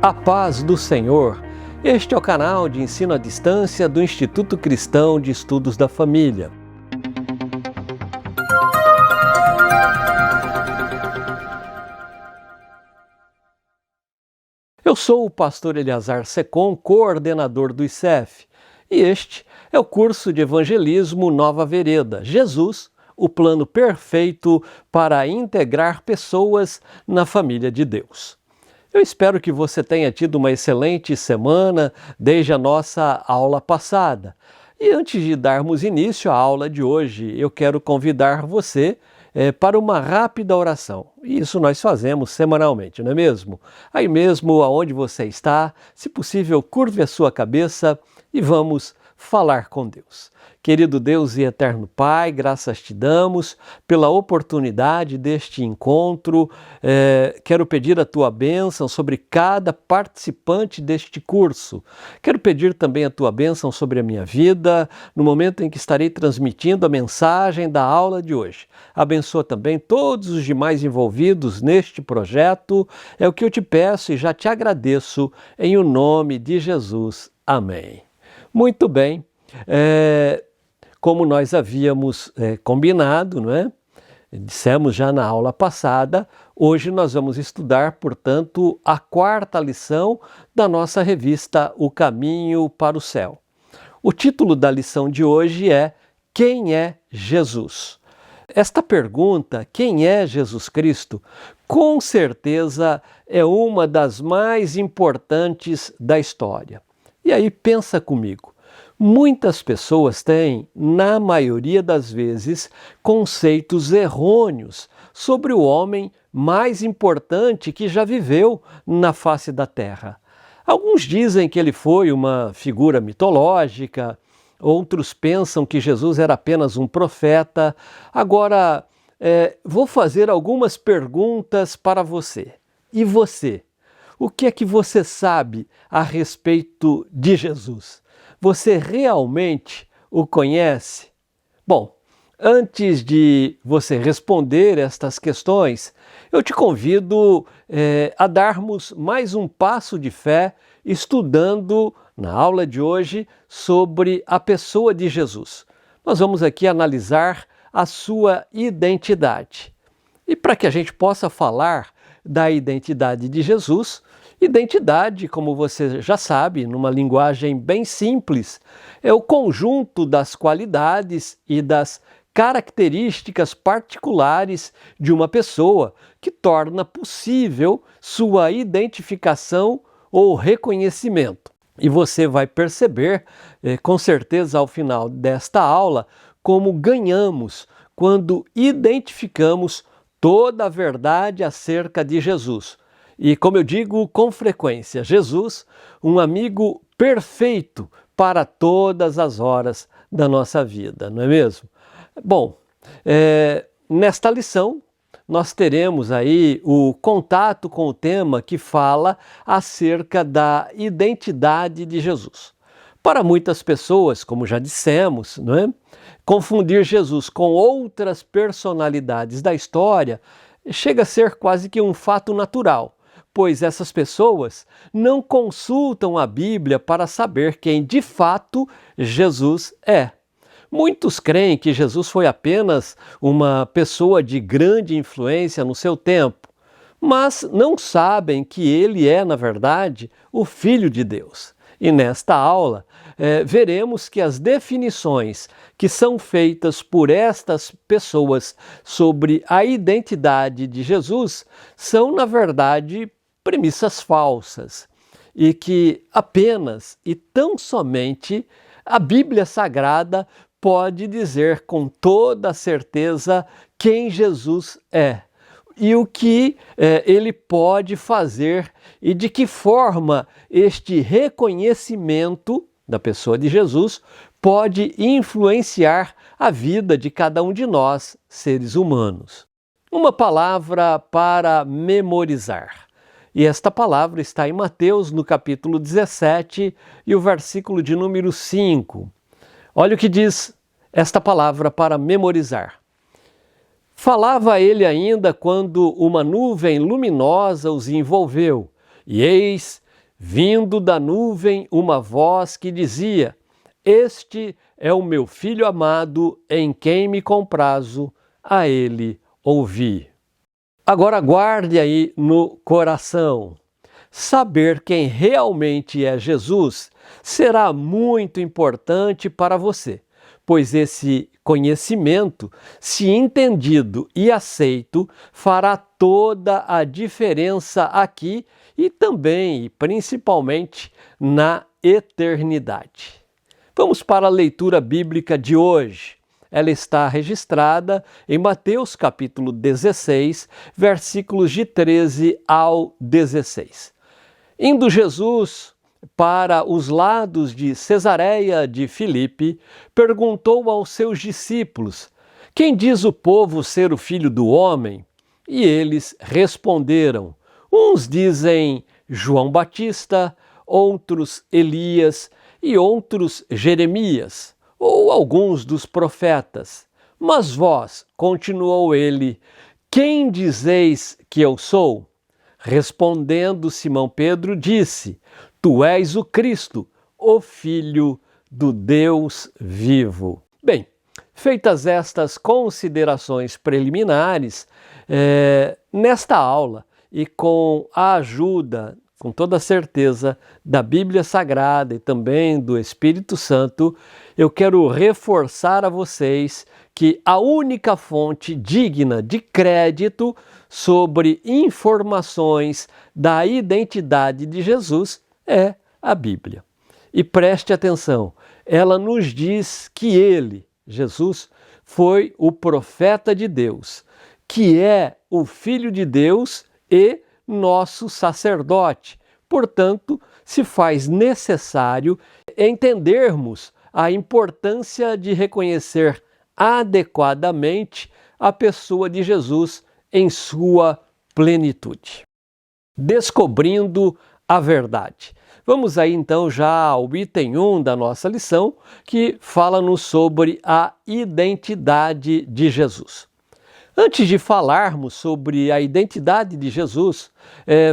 A paz do Senhor. Este é o canal de ensino à distância do Instituto Cristão de Estudos da Família. Eu sou o pastor Eleazar Secom, coordenador do ICEF, e este é o curso de evangelismo Nova Vereda, Jesus, o plano perfeito para integrar pessoas na família de Deus. Eu espero que você tenha tido uma excelente semana desde a nossa aula passada. E antes de darmos início à aula de hoje, eu quero convidar você para uma rápida oração. Isso nós fazemos semanalmente, não é mesmo? Aí mesmo aonde você está, se possível, curve a sua cabeça e vamos falar com Deus. Querido Deus e eterno Pai, graças te damos pela oportunidade deste encontro. Quero pedir a tua bênção sobre cada participante deste curso. Quero pedir também a tua bênção sobre a minha vida, no momento em que estarei transmitindo a mensagem da aula de hoje. Abençoa também todos os demais envolvidos neste projeto. É o que eu te peço e já te agradeço em o nome de Jesus. Amém. Muito bem. Como nós havíamos combinado, não é? Dissemos já na aula passada, hoje nós vamos estudar, portanto, a quarta lição da nossa revista O Caminho para o Céu. O título da lição de hoje é Quem é Jesus? Esta pergunta, quem é Jesus Cristo, com certeza é uma das mais importantes da história. E aí pensa comigo. Muitas pessoas têm, na maioria das vezes, conceitos errôneos sobre o homem mais importante que já viveu na face da Terra. Alguns dizem que ele foi uma figura mitológica, outros pensam que Jesus era apenas um profeta. Agora, vou fazer algumas perguntas para você. E você? O que é que você sabe a respeito de Jesus? Você realmente o conhece? Bom, antes de você responder estas questões, eu te convido a darmos mais um passo de fé estudando na aula de hoje sobre a pessoa de Jesus. Nós vamos aqui analisar a sua identidade. E para que a gente possa falar da identidade de Jesus, identidade, como você já sabe, numa linguagem bem simples, é o conjunto das qualidades e das características particulares de uma pessoa que torna possível sua identificação ou reconhecimento. E você vai perceber, com certeza ao final desta aula, como ganhamos quando identificamos toda a verdade acerca de Jesus. E como eu digo com frequência, Jesus, um amigo perfeito para todas as horas da nossa vida, não é mesmo? Bom, nesta lição nós teremos aí o contato com o tema que fala acerca da identidade de Jesus. Para muitas pessoas, como já dissemos, não é? Confundir Jesus com outras personalidades da história chega a ser quase que um fato natural, pois essas pessoas não consultam a Bíblia para saber quem de fato Jesus é. Muitos creem que Jesus foi apenas uma pessoa de grande influência no seu tempo, mas não sabem que ele é, na verdade, o Filho de Deus. E nesta aula, veremos que as definições que são feitas por estas pessoas sobre a identidade de Jesus são, na verdade, premissas falsas e que apenas e tão somente a Bíblia Sagrada pode dizer com toda certeza quem Jesus é. E o que ele pode fazer e de que forma este reconhecimento da pessoa de Jesus pode influenciar a vida de cada um de nós, seres humanos. Uma palavra para memorizar. E esta palavra está em Mateus, no capítulo 17, e o versículo de número 5. Olha o que diz esta palavra para memorizar. Falava ele ainda quando uma nuvem luminosa os envolveu, e eis vindo da nuvem uma voz que dizia: Este é o meu Filho amado, em quem me comprazo, a ele ouvi. Agora guarde aí no coração. Saber quem realmente é Jesus será muito importante para você, pois esse conhecimento, se entendido e aceito, fará toda a diferença aqui e também e principalmente na eternidade. Vamos para a leitura bíblica de hoje. Ela está registrada em Mateus capítulo 16, versículos de 13 ao 16. Indo Jesus para os lados de Cesareia de Filipe, perguntou aos seus discípulos: Quem diz o povo ser o Filho do Homem? E eles responderam: Uns dizem João Batista, outros Elias e outros Jeremias, ou alguns dos profetas. Mas vós, continuou ele, quem dizeis que eu sou? Respondendo Simão Pedro, disse: Tu és o Cristo, o Filho do Deus vivo. Bem, feitas estas considerações preliminares, nesta aula e com a ajuda, com toda certeza, da Bíblia Sagrada e também do Espírito Santo, eu quero reforçar a vocês que a única fonte digna de crédito sobre informações da identidade de Jesus é a Bíblia. E preste atenção, ela nos diz que ele, Jesus, foi o profeta de Deus, que é o Filho de Deus e nosso sacerdote. Portanto, se faz necessário entendermos a importância de reconhecer adequadamente a pessoa de Jesus em sua plenitude. Descobrindo a verdade. Vamos aí então já ao item 1 da nossa lição, que fala-nos sobre a identidade de Jesus. Antes de falarmos sobre a identidade de Jesus,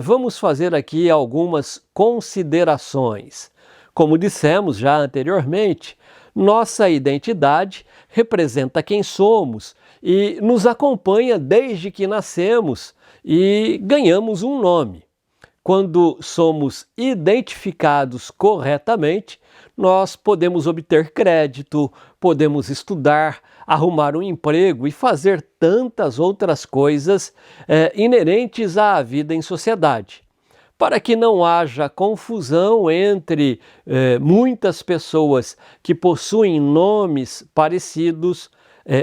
vamos fazer aqui algumas considerações. Como dissemos já anteriormente, nossa identidade representa quem somos e nos acompanha desde que nascemos e ganhamos um nome. Quando somos identificados corretamente, nós podemos obter crédito, podemos estudar, arrumar um emprego e fazer tantas outras coisas inerentes à vida em sociedade. Para que não haja confusão entre muitas pessoas que possuem nomes parecidos,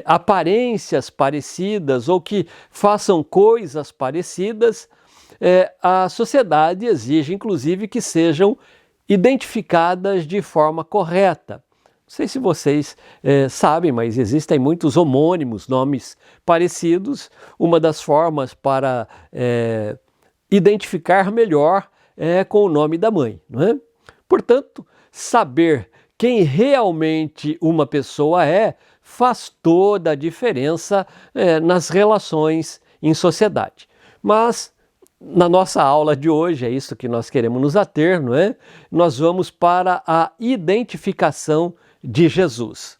aparências parecidas ou que façam coisas parecidas, a sociedade exige, inclusive, que sejam identificadas de forma correta. Não sei se vocês sabem, mas existem muitos homônimos, nomes parecidos. Uma das formas para identificar melhor é com o nome da mãe, não é? Portanto, saber quem realmente uma pessoa faz toda a diferença nas relações em sociedade. Mas na nossa aula de hoje, é isso que nós queremos nos ater, não é? Nós vamos para a identificação de Jesus,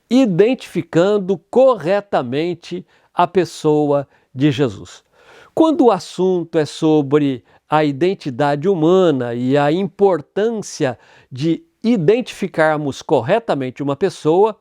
identificando corretamente a pessoa de Jesus. Quando o assunto é sobre a identidade humana e a importância de identificarmos corretamente uma pessoa,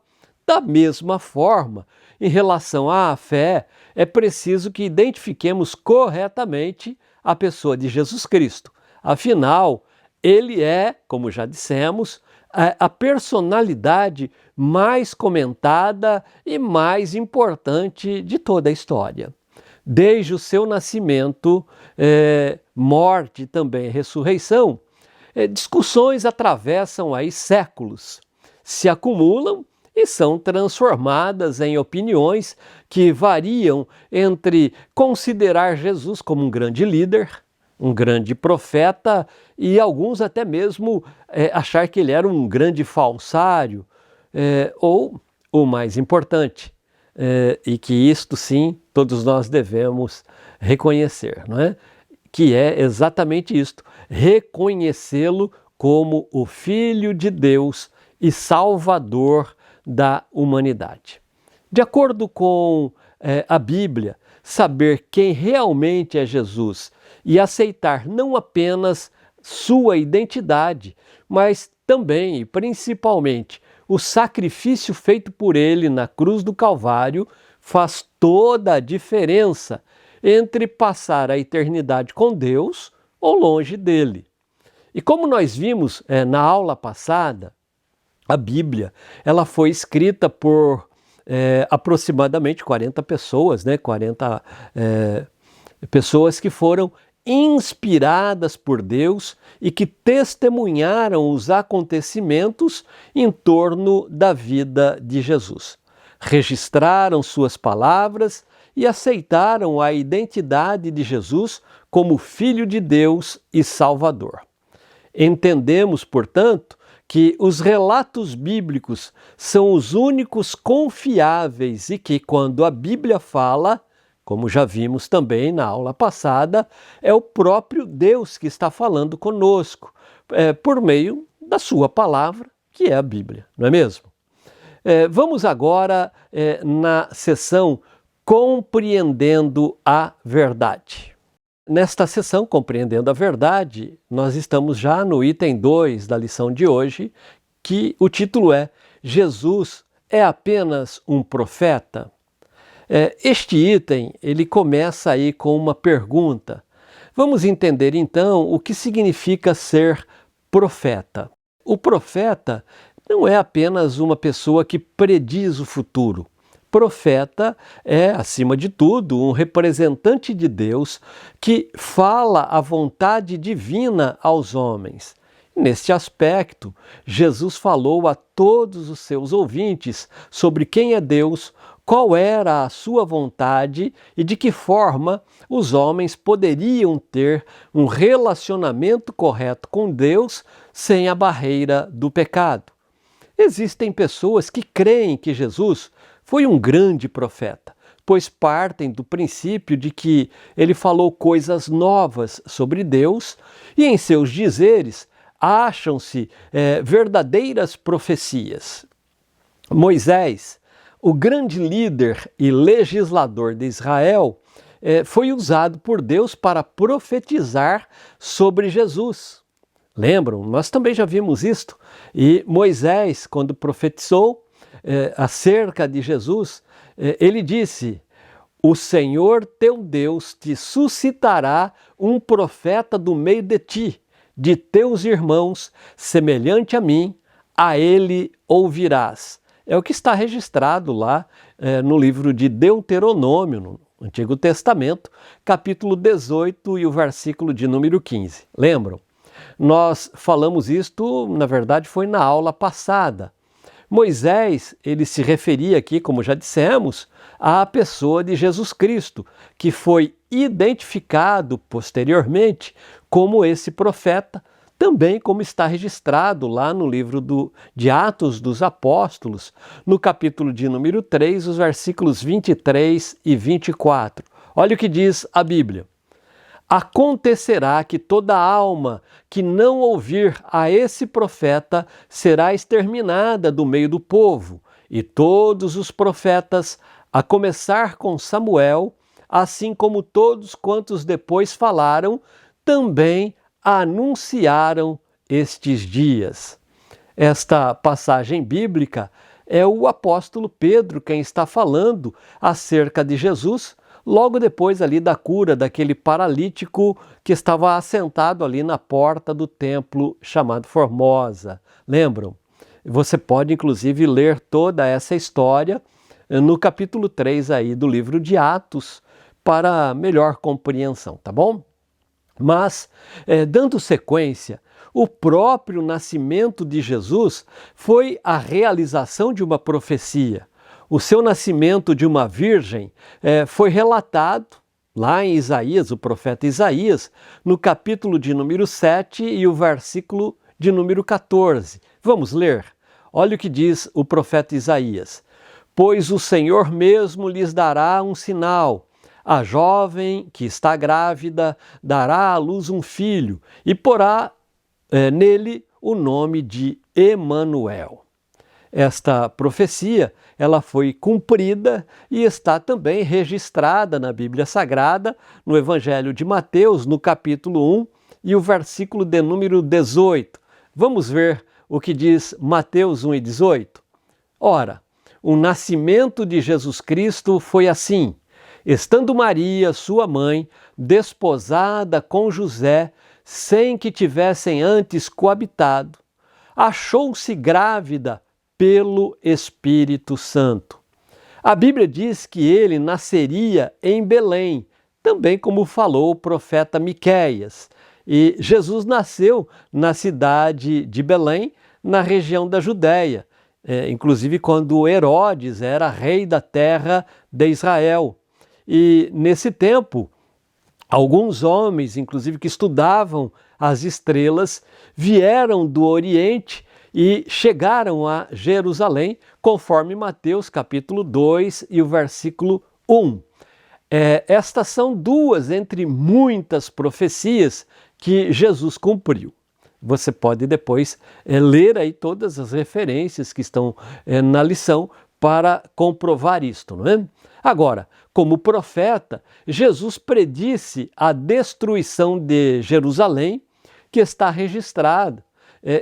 da mesma forma, em relação à fé, é preciso que identifiquemos corretamente a pessoa de Jesus Cristo. Afinal, ele é, como já dissemos, a personalidade mais comentada e mais importante de toda a história. Desde o seu nascimento, morte e também ressurreição, discussões atravessam aí séculos, se acumulam e são transformadas em opiniões que variam entre considerar Jesus como um grande líder, um grande profeta e alguns até mesmo achar que ele era um grande falsário, ou o mais importante, e que isto sim todos nós devemos reconhecer, não é? Que é exatamente isto, reconhecê-lo como o Filho de Deus e Salvador da humanidade. De acordo com a Bíblia, saber quem realmente é Jesus e aceitar não apenas sua identidade, mas também e principalmente o sacrifício feito por ele na cruz do Calvário faz toda a diferença entre passar a eternidade com Deus ou longe dele. E como nós vimos na aula passada, a Bíblia ela foi escrita por aproximadamente 40 pessoas, 40 pessoas que foram inspiradas por Deus e que testemunharam os acontecimentos em torno da vida de Jesus. Registraram suas palavras e aceitaram a identidade de Jesus como Filho de Deus e Salvador. Entendemos, portanto, que os relatos bíblicos são os únicos confiáveis e que, quando a Bíblia fala, como já vimos também na aula passada, é o próprio Deus que está falando conosco, por meio da sua palavra, que é a Bíblia, não é mesmo? Vamos agora na sessão Compreendendo a Verdade. Nesta sessão Compreendendo a Verdade, nós estamos já no item 2 da lição de hoje, que o título é Jesus é apenas um profeta? Este item, ele começa aí com uma pergunta. Vamos entender então o que significa ser profeta. O profeta não é apenas uma pessoa que prediz o futuro. Profeta é, acima de tudo, um representante de Deus que fala a vontade divina aos homens. Neste aspecto, Jesus falou a todos os seus ouvintes sobre quem é Deus, qual era a sua vontade e de que forma os homens poderiam ter um relacionamento correto com Deus sem a barreira do pecado. Existem pessoas que creem que Jesus foi um grande profeta, pois partem do princípio de que ele falou coisas novas sobre Deus e em seus dizeres acham-se verdadeiras profecias. Moisés, o grande líder e legislador de Israel, foi usado por Deus para profetizar sobre Jesus. Lembram? Nós também já vimos isto. E Moisés, quando profetizou acerca de Jesus, ele disse: o Senhor teu Deus te suscitará um profeta do meio de ti, de teus irmãos, semelhante a mim, a ele ouvirás. É o que está registrado lá no livro de Deuteronômio, no Antigo Testamento, capítulo 18 e o versículo de número 15. Lembram? Nós falamos isto, na verdade, foi na aula passada. Moisés, ele se referia aqui, como já dissemos, à pessoa de Jesus Cristo, que foi identificado posteriormente como esse profeta, também como está registrado lá no livro de Atos dos Apóstolos, no capítulo de número 3, os versículos 23 e 24. Olha o que diz a Bíblia. Acontecerá que toda alma que não ouvir a esse profeta será exterminada do meio do povo, e todos os profetas, a começar com Samuel, assim como todos quantos depois falaram, também anunciaram estes dias. Esta passagem bíblica é o apóstolo Pedro quem está falando acerca de Jesus, logo depois ali da cura daquele paralítico que estava assentado ali na porta do templo chamado Formosa. Lembram? Você pode inclusive ler toda essa história no capítulo 3 aí do livro de Atos para melhor compreensão, tá bom? Mas, dando sequência, o próprio nascimento de Jesus foi a realização de uma profecia. O seu nascimento de uma virgem foi relatado lá em Isaías, o profeta Isaías, no capítulo de número 7 e o versículo de número 14. Vamos ler? Olha o que diz o profeta Isaías. Pois o Senhor mesmo lhes dará um sinal. a jovem que está grávida dará à luz um filho e porá nele o nome de Emanuel. Esta profecia, ela foi cumprida e está também registrada na Bíblia Sagrada, no Evangelho de Mateus, no capítulo 1 e o versículo de número 18. Vamos ver o que diz Mateus 1:18. Ora, o nascimento de Jesus Cristo foi assim: estando Maria, sua mãe, desposada com José, sem que tivessem antes coabitado, achou-se grávida pelo Espírito Santo. A Bíblia diz que ele nasceria em Belém, também como falou o profeta Miqueias. E Jesus nasceu na cidade de Belém, na região da Judéia, inclusive quando Herodes era rei da terra de Israel. E nesse tempo, alguns homens, inclusive que estudavam as estrelas, vieram do Oriente e chegaram a Jerusalém, conforme Mateus capítulo 2 e o versículo 1. Estas são duas entre muitas profecias que Jesus cumpriu. Você pode depois ler aí todas as referências que estão na lição para comprovar isto, não é? Agora, como profeta, Jesus predisse a destruição de Jerusalém, que está registrada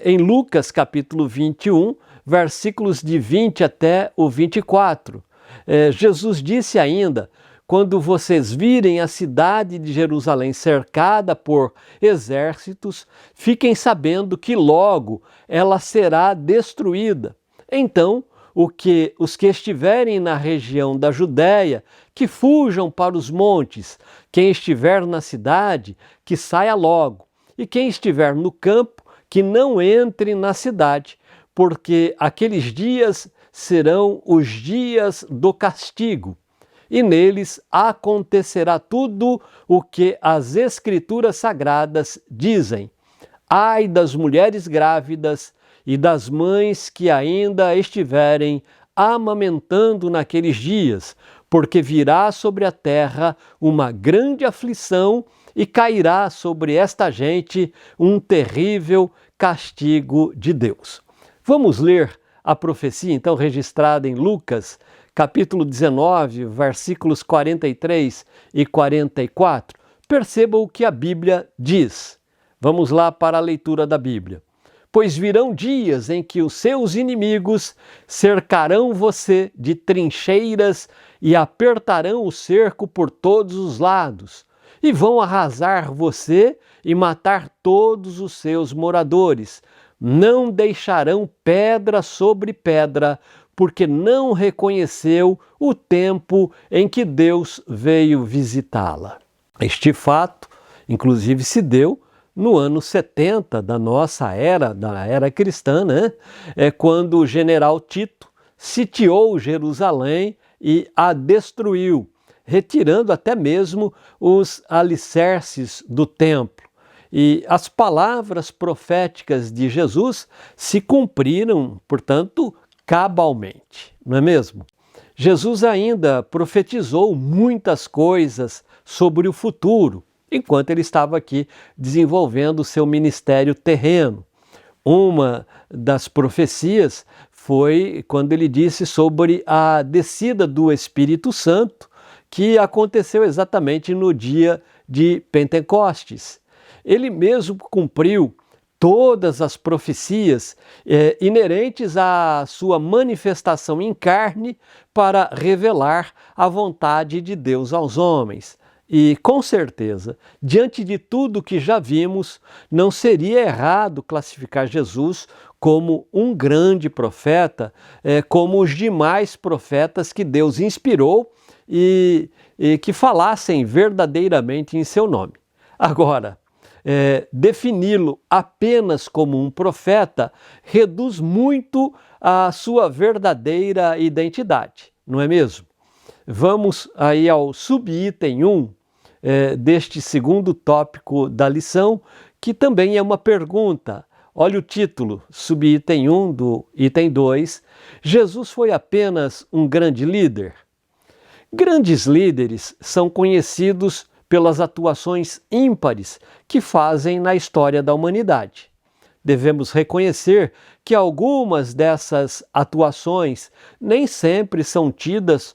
em Lucas capítulo 21, versículos de 20 até o 24. Jesus disse ainda: quando vocês virem a cidade de Jerusalém cercada por exércitos, fiquem sabendo que logo ela será destruída. Então, os que estiverem na região da Judéia, que fujam para os montes. Quem estiver na cidade, que saia logo. E quem estiver no campo, que não entre na cidade, porque aqueles dias serão os dias do castigo. E neles acontecerá tudo o que as Escrituras Sagradas dizem. Ai das mulheres grávidas e das mães que ainda estiverem amamentando naqueles dias, porque virá sobre a terra uma grande aflição e cairá sobre esta gente um terrível castigo de Deus. Vamos ler a profecia então registrada em Lucas, capítulo 19, versículos 43 e 44. Perceba o que a Bíblia diz. Vamos lá para a leitura da Bíblia. Pois virão dias em que os seus inimigos cercarão você de trincheiras e apertarão o cerco por todos os lados, e vão arrasar você e matar todos os seus moradores. Não deixarão pedra sobre pedra, porque não reconheceu o tempo em que Deus veio visitá-la. Este fato, inclusive, se deu no ano 70 da nossa era, da era cristã, né? Quando o general Tito sitiou Jerusalém e a destruiu, retirando até mesmo os alicerces do templo. E as palavras proféticas de Jesus se cumpriram, portanto, cabalmente, não é mesmo? Jesus ainda profetizou muitas coisas sobre o futuro, enquanto ele estava aqui desenvolvendo o seu ministério terreno. Uma das profecias foi quando ele disse sobre a descida do Espírito Santo, que aconteceu exatamente no dia de Pentecostes. Ele mesmo cumpriu todas as profecias inerentes à sua manifestação em carne para revelar a vontade de Deus aos homens. E, com certeza, diante de tudo que já vimos, não seria errado classificar Jesus como um grande profeta, como os demais profetas que Deus inspirou e que falassem verdadeiramente em seu nome. Agora, defini-lo apenas como um profeta reduz muito a sua verdadeira identidade, não é mesmo? Vamos aí ao subitem 1 deste segundo tópico da lição, que também é uma pergunta. Olha o título, subitem 1 do item 2. Jesus foi apenas um grande líder? Grandes líderes são conhecidos pelas atuações ímpares que fazem na história da humanidade. Devemos reconhecer que algumas dessas atuações nem sempre são tidas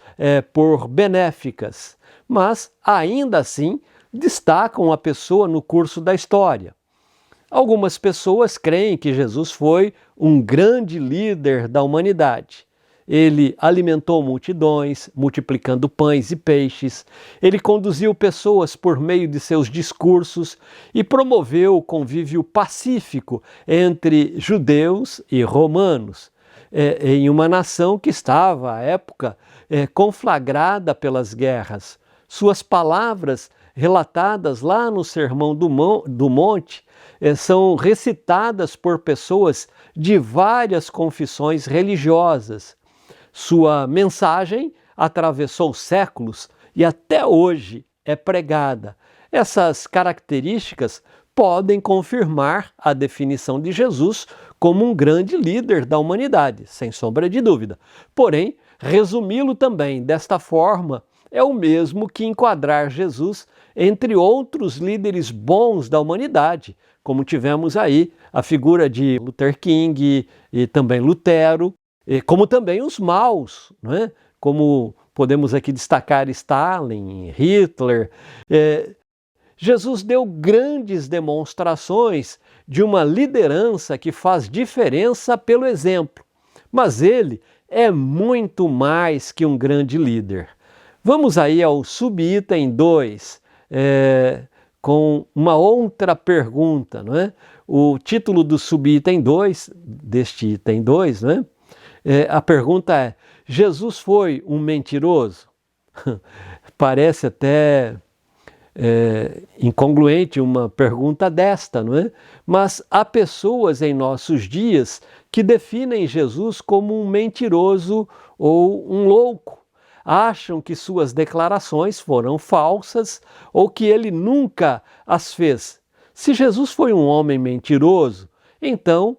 por benéficas, mas ainda assim destacam a pessoa no curso da história. Algumas pessoas creem que Jesus foi um grande líder da humanidade. Ele alimentou multidões, multiplicando pães e peixes. Ele conduziu pessoas por meio de seus discursos e promoveu o convívio pacífico entre judeus e romanos, em uma nação que estava, à época, conflagrada pelas guerras. Suas palavras, relatadas lá no Sermão do Monte, são recitadas por pessoas de várias confissões religiosas. Sua mensagem atravessou séculos e até hoje é pregada. Essas características podem confirmar a definição de Jesus como um grande líder da humanidade, sem sombra de dúvida. Porém, resumi-lo também desta forma é o mesmo que enquadrar Jesus entre outros líderes bons da humanidade, como tivemos aí a figura de Luther King e também Lutero, como também os maus, não é? Como podemos aqui destacar Stalin, Hitler. Jesus deu grandes demonstrações de uma liderança que faz diferença pelo exemplo, mas ele é muito mais que um grande líder. Vamos aí ao subitem 2, com uma outra pergunta, não é? O título do subitem 2, deste item 2, não é? A pergunta é: Jesus foi um mentiroso? Parece até incongruente uma pergunta desta, não é? Mas há pessoas em nossos dias que definem Jesus como um mentiroso ou um louco. Acham que suas declarações foram falsas ou que ele nunca as fez. Se Jesus foi um homem mentiroso, então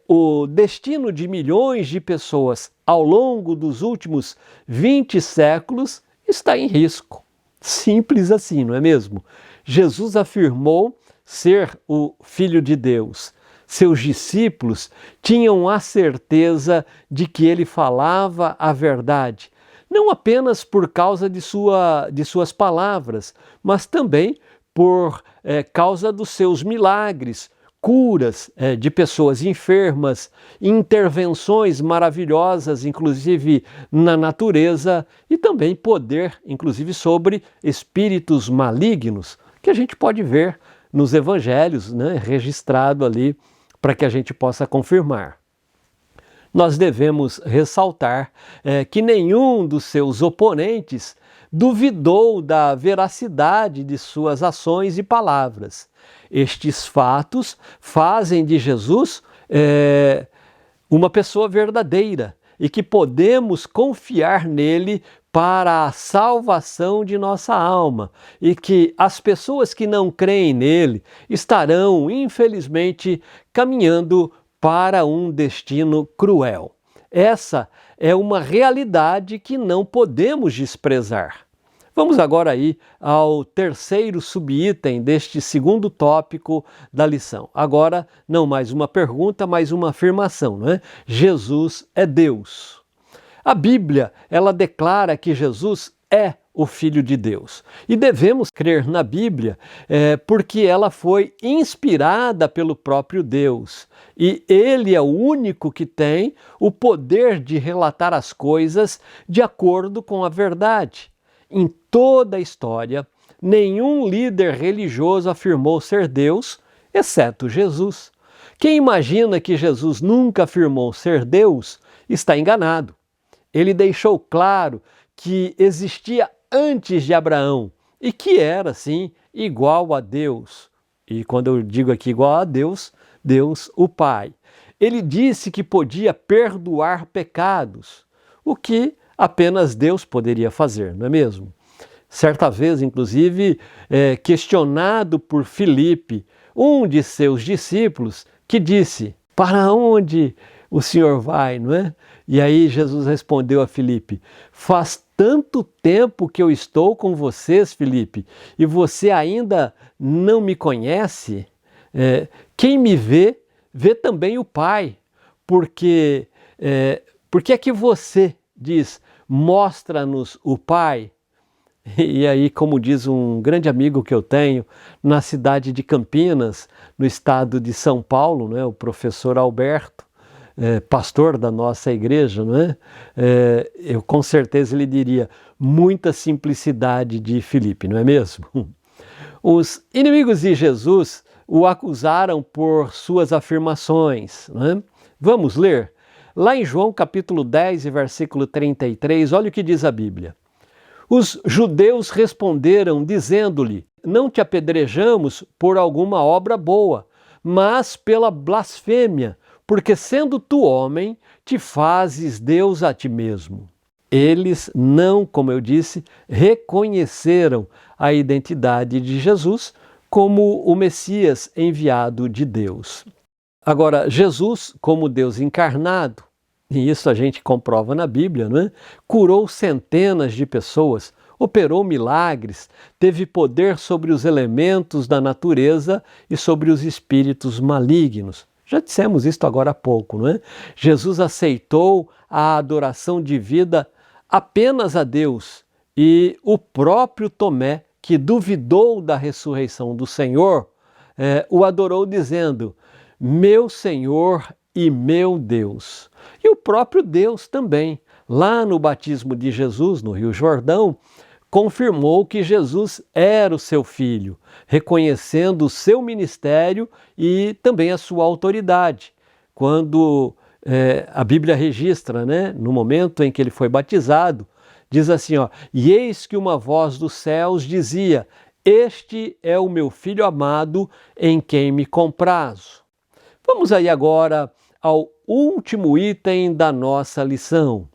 o destino de milhões de pessoas ao longo dos últimos 20 séculos está em risco. Simples assim, não é mesmo? Jesus afirmou ser o Filho de Deus. Seus discípulos tinham a certeza de que ele falava a verdade, não apenas por causa de suas palavras, mas também por causa dos seus milagres, curas de pessoas enfermas, intervenções maravilhosas, inclusive na natureza, e também poder, inclusive, sobre espíritos malignos, que a gente pode ver nos evangelhos, né, registrado ali, para que a gente possa confirmar. Nós devemos ressaltar que nenhum dos seus oponentes duvidou da veracidade de suas ações e palavras. Estes fatos fazem de Jesus uma pessoa verdadeira e que podemos confiar nele para a salvação de nossa alma, e que as pessoas que não creem nele estarão, infelizmente, caminhando para um destino cruel. Essa é uma realidade que não podemos desprezar. Vamos agora aí ao terceiro subitem deste segundo tópico da lição. Agora, não mais uma pergunta, mas uma afirmação, não é? Jesus é Deus. A Bíblia, ela declara que Jesus é o Filho de Deus. E devemos crer na Bíblia porque ela foi inspirada pelo próprio Deus. E ele é o único que tem o poder de relatar as coisas de acordo com a verdade. Em toda a história, nenhum líder religioso afirmou ser Deus, exceto Jesus. Quem imagina que Jesus nunca afirmou ser Deus, está enganado. Ele deixou claro que existia antes de Abraão e que era, sim, igual a Deus. E quando eu digo aqui igual a Deus, Deus o Pai. Ele disse que podia perdoar pecados, o que apenas Deus poderia fazer, não é mesmo? Certa vez, inclusive, questionado por Filipe, um de seus discípulos, que disse: para onde o Senhor vai, não é? E aí Jesus respondeu a Filipe: faz tanto tempo que eu estou com vocês, Filipe, e você ainda não me conhece? Quem me vê, vê também o Pai, porque é que você diz, mostra-nos o Pai? E aí, como diz um grande amigo que eu tenho, na cidade de Campinas, no estado de São Paulo, né, o professor Alberto, pastor da nossa igreja, não é? Eu com certeza lhe diria, muita simplicidade de Filipe, não é mesmo? Os inimigos de Jesus o acusaram por suas afirmações, não é? Vamos ler? Lá em João capítulo 10 e versículo 33, olha o que diz a Bíblia. Os judeus responderam dizendo-lhe: não te apedrejamos por alguma obra boa, mas pela blasfêmia, porque sendo tu homem, te fazes Deus a ti mesmo. Eles não, como eu disse, reconheceram a identidade de Jesus como o Messias enviado de Deus. Agora, Jesus, como Deus encarnado, e isso a gente comprova na Bíblia, né? Curou centenas de pessoas, operou milagres, teve poder sobre os elementos da natureza e sobre os espíritos malignos. Já dissemos isso agora há pouco, não é? Jesus aceitou a adoração devida apenas a Deus, e o próprio Tomé, que duvidou da ressurreição do Senhor, o adorou dizendo: meu Senhor e meu Deus. E o próprio Deus também, lá no batismo de Jesus, no Rio Jordão, confirmou que Jesus era o seu filho, reconhecendo o seu ministério e também a sua autoridade. Quando a Bíblia registra, né, no momento em que ele foi batizado, diz assim, ó, e eis que uma voz dos céus dizia: este é o meu filho amado, em quem me comprazo. Vamos aí agora ao último item da nossa lição.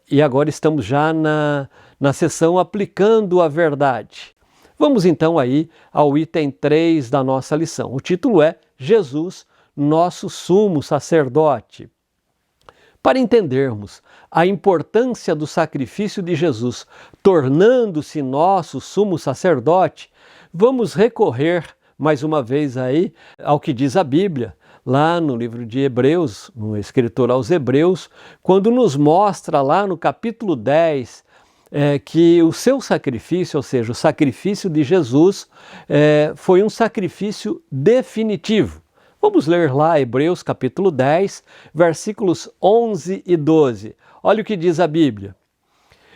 E agora estamos já na seção aplicando a verdade. Vamos então aí ao item 3 da nossa lição. O título é Jesus, nosso sumo sacerdote. Para entendermos a importância do sacrifício de Jesus, tornando-se nosso sumo sacerdote, vamos recorrer mais uma vez aí ao que diz a Bíblia, lá no livro de Hebreus, no escritor aos Hebreus, quando nos mostra lá no capítulo 10 que o seu sacrifício, ou seja, o sacrifício de Jesus, foi um sacrifício definitivo. Vamos ler lá Hebreus capítulo 10, versículos 11 e 12. Olha o que diz a Bíblia.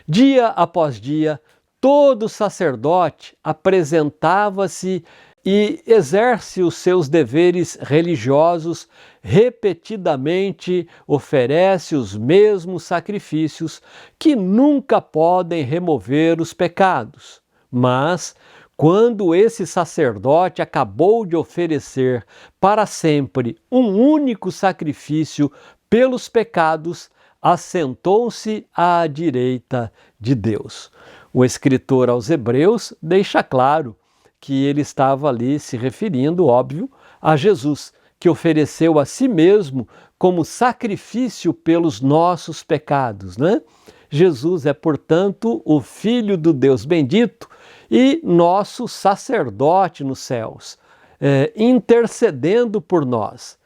Dia após dia, todo sacerdote apresentava-se e exerce os seus deveres religiosos, repetidamente oferece os mesmos sacrifícios que nunca podem remover os pecados. Mas, quando esse sacerdote acabou de oferecer para sempre um único sacrifício pelos pecados, assentou-se à direita de Deus. O escritor aos Hebreus deixa claro que ele estava ali se referindo, óbvio, a Jesus, que ofereceu a si mesmo como sacrifício pelos nossos pecados, né? Jesus é, portanto, o Filho do Deus bendito e nosso sacerdote nos céus, intercedendo por nós.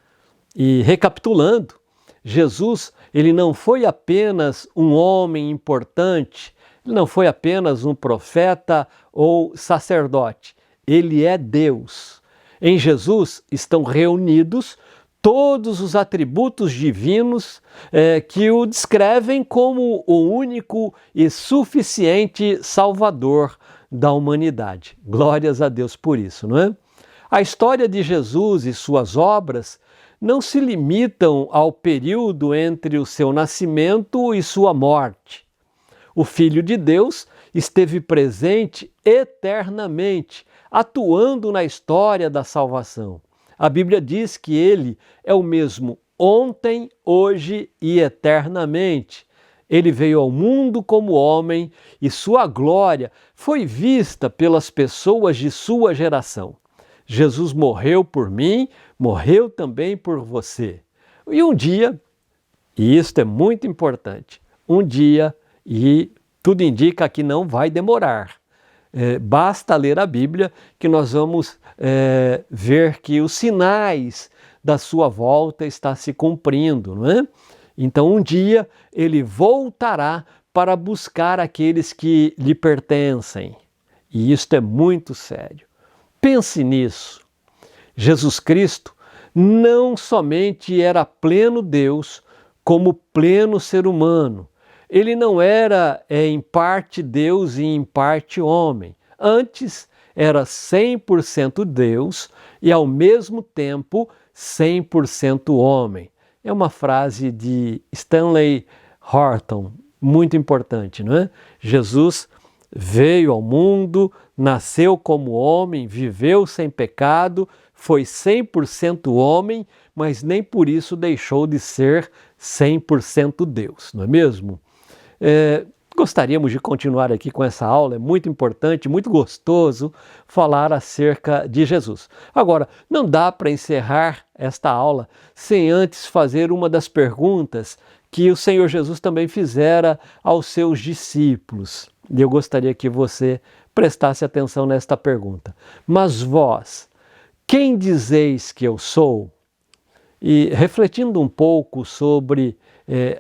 E recapitulando, Jesus, ele não foi apenas um homem importante, ele não foi apenas um profeta ou sacerdote, ele é Deus. Em Jesus estão reunidos todos os atributos divinos que o descrevem como o único e suficiente Salvador da humanidade. Glórias a Deus por isso, não é? A história de Jesus e suas obras não se limitam ao período entre o seu nascimento e sua morte. O Filho de Deus esteve presente eternamente, atuando na história da salvação. A Bíblia diz que ele é o mesmo ontem, hoje e eternamente. Ele veio ao mundo como homem e sua glória foi vista pelas pessoas de sua geração. Jesus morreu por mim, morreu também por você. E um dia, E isso é muito importante. Um dia, e tudo indica que não vai demorar. Basta ler a Bíblia que nós vamos ver que os sinais da sua volta estão se cumprindo, não é? Então um dia ele voltará para buscar aqueles que lhe pertencem. E isto é muito sério. Pense nisso. Jesus Cristo não somente era pleno Deus, como pleno ser humano. Ele não era em parte Deus e em parte homem. Antes, era 100% Deus e, ao mesmo tempo, 100% homem. É uma frase de Stanley Horton, muito importante, não é? Jesus veio ao mundo, nasceu como homem, viveu sem pecado, foi 100% homem, mas nem por isso deixou de ser 100% Deus, não é mesmo? Gostaríamos de continuar aqui com essa aula, é muito importante, muito gostoso falar acerca de Jesus. Agora, não dá para encerrar esta aula sem antes fazer uma das perguntas que o Senhor Jesus também fizera aos seus discípulos. E eu gostaria que você prestasse atenção nesta pergunta. Mas vós, quem dizeis que eu sou? E refletindo um pouco sobre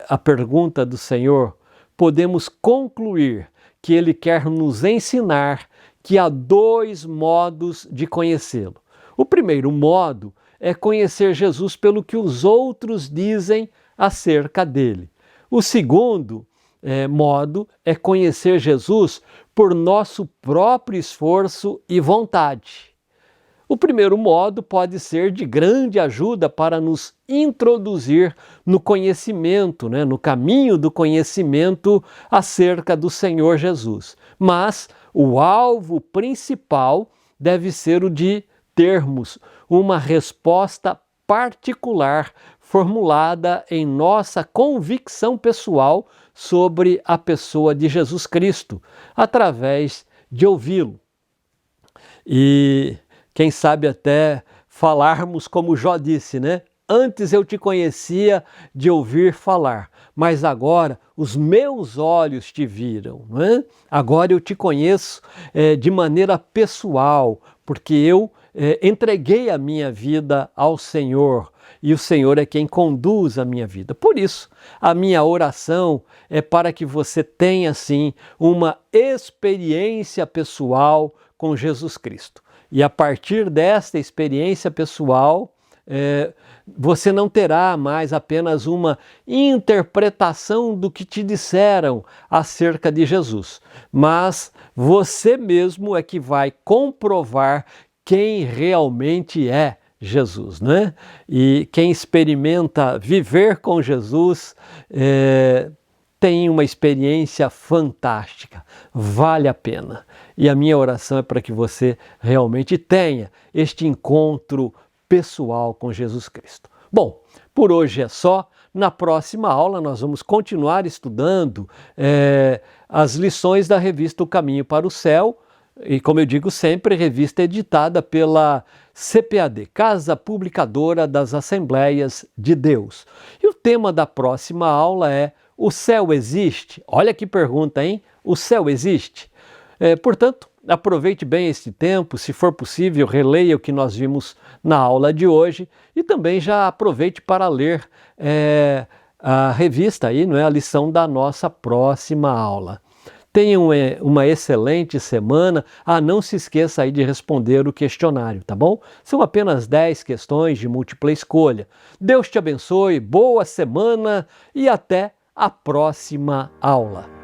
a pergunta do Senhor, podemos concluir que ele quer nos ensinar que há dois modos de conhecê-lo. O primeiro modo é conhecer Jesus pelo que os outros dizem acerca dele. O segundo modo é conhecer Jesus por nosso próprio esforço e vontade. O primeiro modo pode ser de grande ajuda para nos introduzir no conhecimento, no caminho do conhecimento acerca do Senhor Jesus. Mas o alvo principal deve ser o de termos uma resposta particular formulada em nossa convicção pessoal sobre a pessoa de Jesus Cristo, através de ouvi-lo. E quem sabe até falarmos como Jó disse, né? Antes eu te conhecia de ouvir falar, mas agora os meus olhos te viram, né? Agora eu te conheço de maneira pessoal, porque eu entreguei a minha vida ao Senhor e o Senhor é quem conduz a minha vida. Por isso, a minha oração é para que você tenha, sim, uma experiência pessoal com Jesus Cristo. E a partir desta experiência pessoal, você não terá mais apenas uma interpretação do que te disseram acerca de Jesus, mas você mesmo é que vai comprovar quem realmente é Jesus, né? E quem experimenta viver com Jesus tem uma experiência fantástica, vale a pena. E a minha oração é para que você realmente tenha este encontro pessoal com Jesus Cristo. Bom, por hoje é só. Na próxima aula nós vamos continuar estudando as lições da revista O Caminho para o Céu, e como eu digo sempre, revista editada pela CPAD, Casa Publicadora das Assembleias de Deus. E o tema da próxima aula é: o céu existe? Olha que pergunta, hein? O céu existe? Portanto, aproveite bem este tempo, se for possível, releia o que nós vimos na aula de hoje e também já aproveite para ler a revista aí, não é? A lição da nossa próxima aula. Tenham uma excelente semana. Não se esqueça aí de responder o questionário, tá bom? São apenas 10 questões de múltipla escolha. Deus te abençoe, boa semana e até a próxima aula.